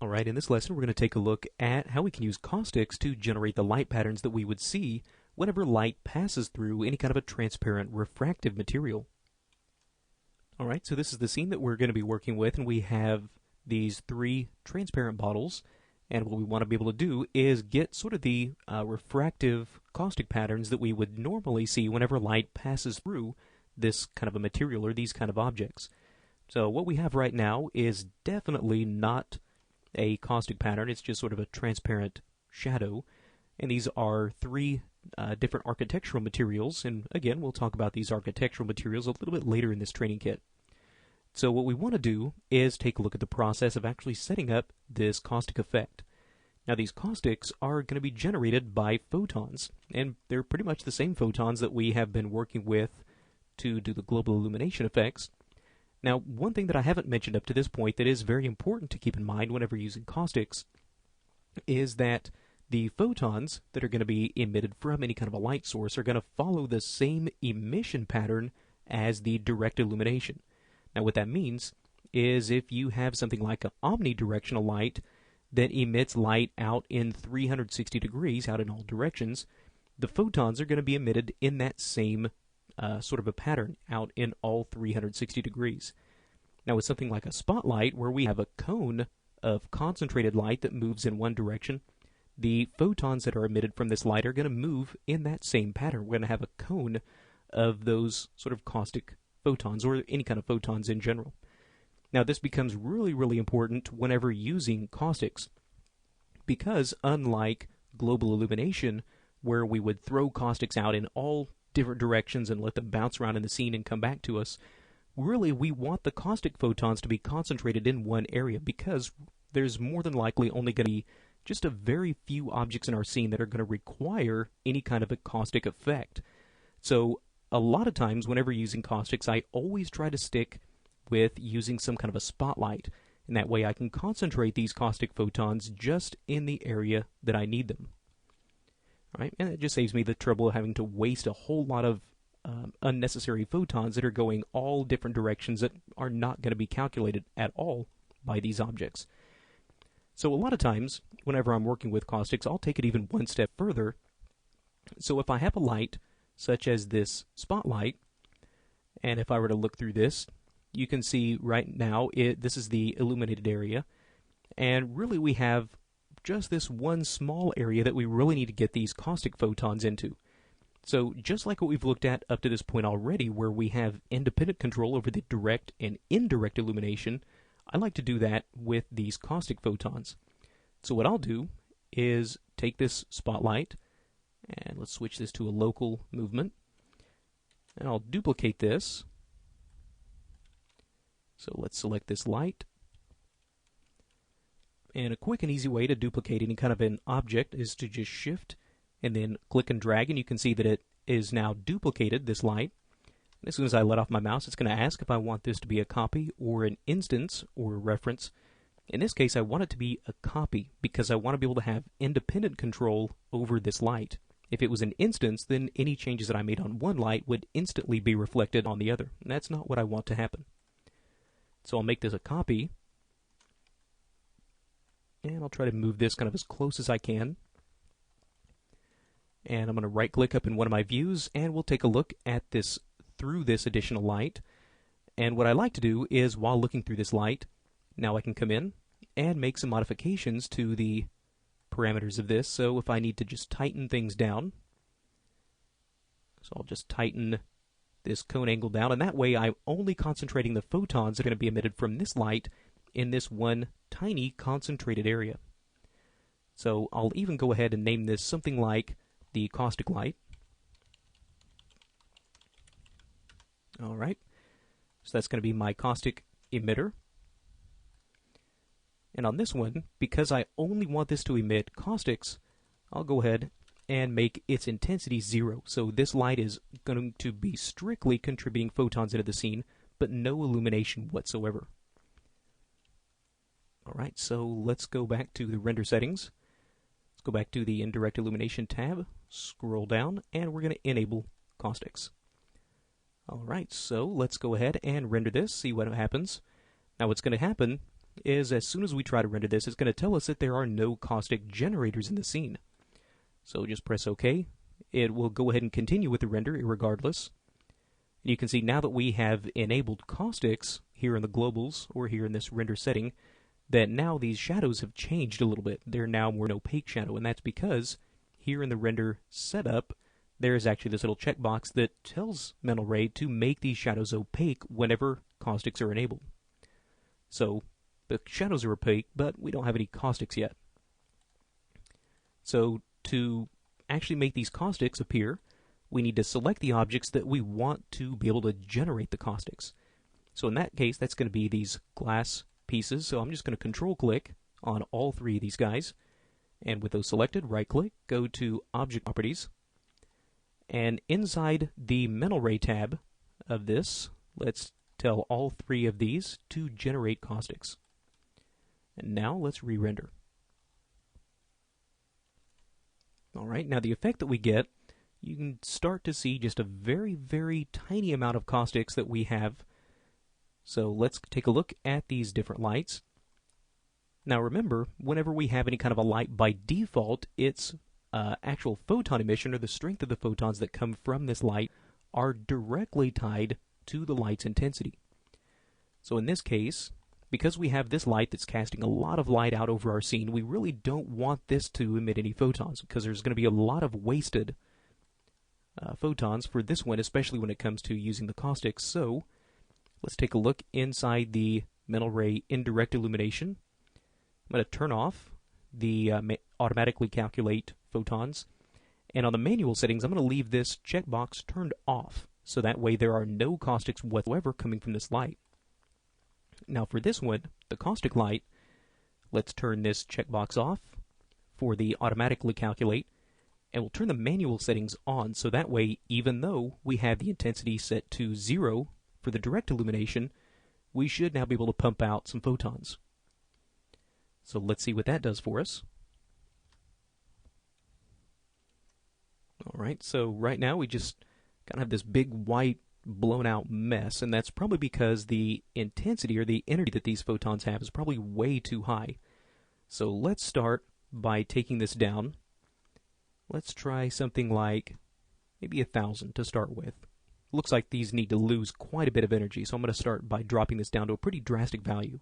Alright, in this lesson we're going to take a look at how we can use caustics to generate the light patterns that we would see whenever light passes through any kind of a transparent refractive material. Alright, so this is the scene that we're going to be working with, and we have these three transparent bottles, and what we want to be able to do is get sort of the refractive caustic patterns that we would normally see whenever light passes through this kind of a material or these kind of objects. So what we have right now is definitely not a caustic pattern. It's just sort of a transparent shadow, and these are three different architectural materials, and again we'll talk about these architectural materials a little bit later in this training kit. So what we want to do is take a look at the process of actually setting up this caustic effect. Now these caustics are going to be generated by photons, and they're pretty much the same photons that we have been working with to do the global illumination effects. Now, one thing that I haven't mentioned up to this point that is very important to keep in mind whenever using caustics is that the photons that are going to be emitted from any kind of a light source are going to follow the same emission pattern as the direct illumination. Now, what that means is if you have something like an omnidirectional light that emits light out in 360 degrees, out in all directions, the photons are going to be emitted in that same sort of a pattern out in all 360 degrees. Now with something like a spotlight, where we have a cone of concentrated light that moves in one direction, the photons that are emitted from this light are going to move in that same pattern. We're going to have a cone of those sort of caustic photons, or any kind of photons in general. Now this becomes really, really important whenever using caustics, because unlike global illumination, where we would throw caustics out in all different directions and let them bounce around in the scene and come back to us, really we want the caustic photons to be concentrated in one area, because there's more than likely only going to be just a very few objects in our scene that are going to require any kind of a caustic effect. So a lot of times whenever using caustics, I always try to stick with using some kind of a spotlight, and that way I can concentrate these caustic photons just in the area that I need them. Right? And it just saves me the trouble of having to waste a whole lot of unnecessary photons that are going all different directions that are not going to be calculated at all by these objects. So a lot of times, whenever I'm working with caustics, I'll take it even one step further. So if I have a light, such as this spotlight, and if I were to look through this, you can see right now this is the illuminated area, and really we have just this one small area that we really need to get these caustic photons into. So just like what we've looked at up to this point already, where we have independent control over the direct and indirect illumination, I like to do that with these caustic photons. So what I'll do is take this spotlight, and let's switch this to a local movement, and I'll duplicate this. So let's select this light. And a quick and easy way to duplicate any kind of an object is to just shift and then click and drag, and you can see that it is now duplicated, this light. And as soon as I let off my mouse, it's going to ask if I want this to be a copy or an instance or a reference. In this case, I want it to be a copy because I want to be able to have independent control over this light. If it was an instance, then any changes that I made on one light would instantly be reflected on the other, and that's not what I want to happen. So I'll make this a copy, and I'll try to move this kind of as close as I can. And I'm going to right click up in one of my views, and we'll take a look at this through this additional light. And what I like to do is, while looking through this light, now I can come in and make some modifications to the parameters of this. So if I need to just tighten things down, so I'll just tighten this cone angle down, and that way I'm only concentrating the photons that are going to be emitted from this light in this one tiny concentrated area. So I'll even go ahead and name this something like the caustic light. Alright, so that's going to be my caustic emitter. And on this one, because I only want this to emit caustics, I'll go ahead and make its intensity 0. So this light is going to be strictly contributing photons into the scene, but no illumination whatsoever. Alright, so let's go back to the render settings. Let's go back to the indirect illumination tab, scroll down, and we're going to enable caustics. Alright, so let's go ahead and render this, see what happens. Now what's going to happen is as soon as we try to render this, it's going to tell us that there are no caustic generators in the scene. So just press OK. It will go ahead and continue with the render regardless. You can see now that we have enabled caustics here in the globals, or here in this render setting, that now these shadows have changed a little bit. They're now more an opaque shadow, and that's because here in the render setup, there is actually this little checkbox that tells Mental Ray to make these shadows opaque whenever caustics are enabled. So the shadows are opaque, but we don't have any caustics yet. So to actually make these caustics appear, we need to select the objects that we want to be able to generate the caustics. So in that case, that's going to be these glass pieces. So I'm just going to control-click on all three of these guys. And with those selected, right-click, go to Object Properties. And inside the Mental Ray tab of this, let's tell all three of these to generate caustics. And now let's re-render. Alright, now the effect that we get, you can start to see just a very, very tiny amount of caustics that we have. So let's take a look at these different lights. Now remember, whenever we have any kind of a light by default, its actual photon emission, or the strength of the photons that come from this light, are directly tied to the light's intensity. So in this case, because we have this light that's casting a lot of light out over our scene, we really don't want this to emit any photons, because there's going to be a lot of wasted photons for this one, especially when it comes to using the caustics. So let's take a look inside the Mental Ray indirect illumination. I'm going to turn off the automatically calculate photons, and on the manual settings I'm going to leave this checkbox turned off, so that way there are no caustics whatsoever coming from this light. Now for this one, the caustic light, let's turn this checkbox off for the automatically calculate, and we'll turn the manual settings on, so that way, even though we have the intensity set to 0 for the direct illumination, we should now be able to pump out some photons. So let's see what that does for us. Alright, so right now we just kind of have this big white blown out mess, and that's probably because the intensity, or the energy that these photons have, is probably way too high. So let's start by taking this down. Let's try something like maybe 1,000 to start with. Looks like these need to lose quite a bit of energy, so I'm going to start by dropping this down to a pretty drastic value.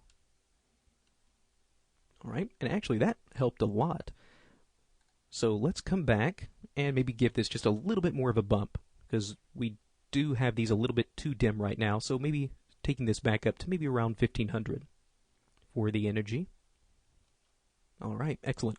Alright, and actually that helped a lot. So let's come back and maybe give this just a little bit more of a bump, because we do have these a little bit too dim right now, so maybe taking this back up to maybe around 1,500 for the energy. Alright, excellent.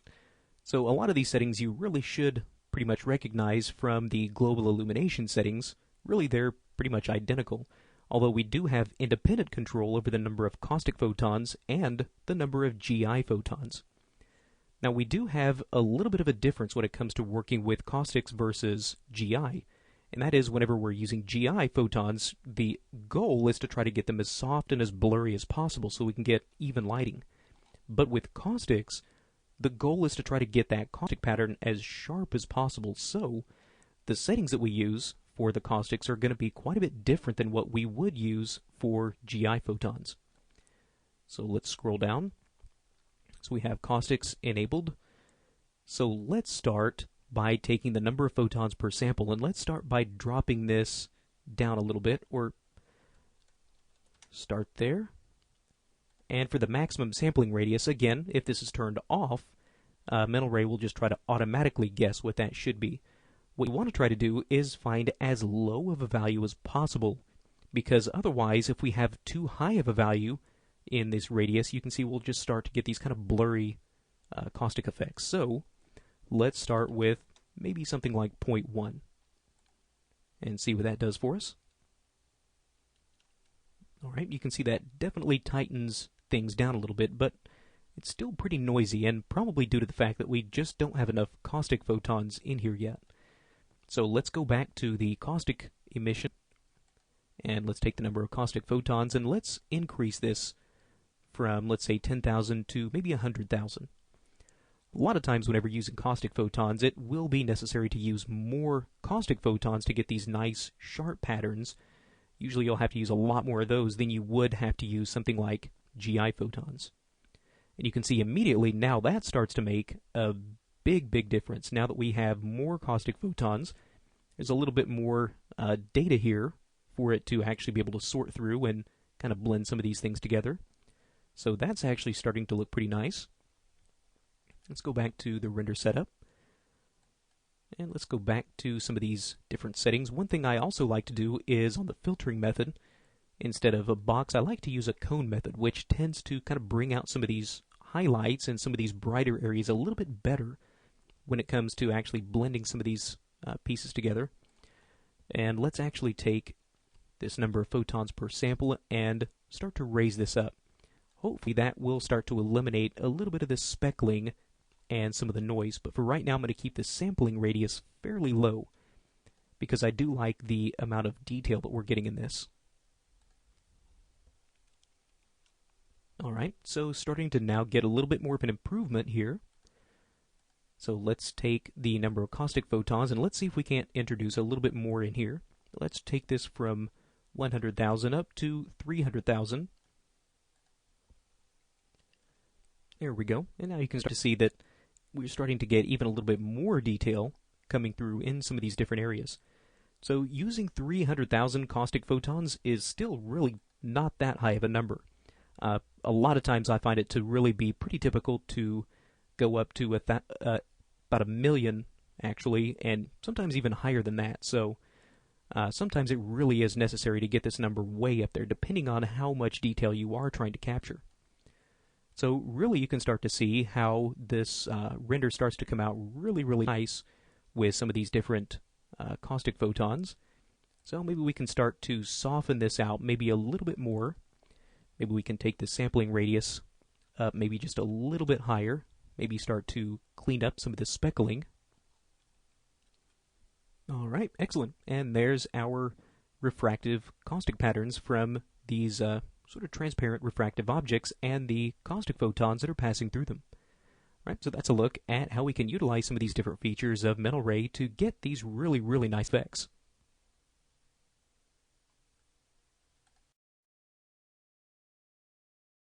So a lot of these settings you really should pretty much recognize from the global illumination settings. Really, they're pretty much identical, although we do have independent control over the number of caustic photons and the number of GI photons. Now we do have a little bit of a difference when it comes to working with caustics versus GI, and that is whenever we're using GI photons, the goal is to try to get them as soft and as blurry as possible so we can get even lighting. But with caustics, the goal is to try to get that caustic pattern as sharp as possible, so the settings that we use for the caustics are going to be quite a bit different than what we would use for GI photons. So let's scroll down. So we have caustics enabled. So let's start by taking the number of photons per sample, and let's start by dropping this down a little bit, or start there. And for the maximum sampling radius, again, if this is turned off, Mental Ray will just try to automatically guess what that should be. What you want to try to do is find as low of a value as possible, because otherwise, if we have too high of a value in this radius, you can see we'll just start to get these kind of blurry caustic effects. So let's start with maybe something like 0.1 and see what that does for us. Alright, you can see that definitely tightens things down a little bit, but it's still pretty noisy, and probably due to the fact that we just don't have enough caustic photons in here yet. So let's go back to the caustic emission, and let's take the number of caustic photons, and let's increase this from, let's say, 10,000 to maybe 100,000. A lot of times whenever using caustic photons, it will be necessary to use more caustic photons to get these nice, sharp patterns. Usually you'll have to use a lot more of those than you would have to use something like GI photons. And you can see immediately now that starts to make a big difference. Now that we have more caustic photons, there's a little bit more data here for it to actually be able to sort through and kind of blend some of these things together. So that's actually starting to look pretty nice. Let's go back to the render setup. And let's go back to some of these different settings. One thing I also like to do is on the filtering method, instead of a box, I like to use a cone method, which tends to kind of bring out some of these highlights and some of these brighter areas a little bit better when it comes to actually blending some of these pieces together. And let's actually take this number of photons per sample and start to raise this up. Hopefully that will start to eliminate a little bit of the speckling and some of the noise. But for right now, I'm going to keep the sampling radius fairly low because I do like the amount of detail that we're getting in this. Alright, so starting to now get a little bit more of an improvement here. So let's take the number of caustic photons and let's see if we can't introduce a little bit more in here. Let's take this from 100,000 up to 300,000. There we go. And now you can start to see that we're starting to get even a little bit more detail coming through in some of these different areas. So using 300,000 caustic photons is still really not that high of a number. A lot of times I find it to really be pretty typical to go up to about 1 million, actually, and sometimes even higher than that. So sometimes it really is necessary to get this number way up there, depending on how much detail you are trying to capture. So really you can start to see how this render starts to come out really nice with some of these different caustic photons. So maybe we can start to soften this out maybe a little bit more. Maybe we can take the sampling radius up maybe just a little bit higher. Maybe start to clean up some of the speckling. All right, excellent. And there's our refractive caustic patterns from these sort of transparent refractive objects and the caustic photons that are passing through them. Right, so that's a look at how we can utilize some of these different features of mental ray to get these really nice effects.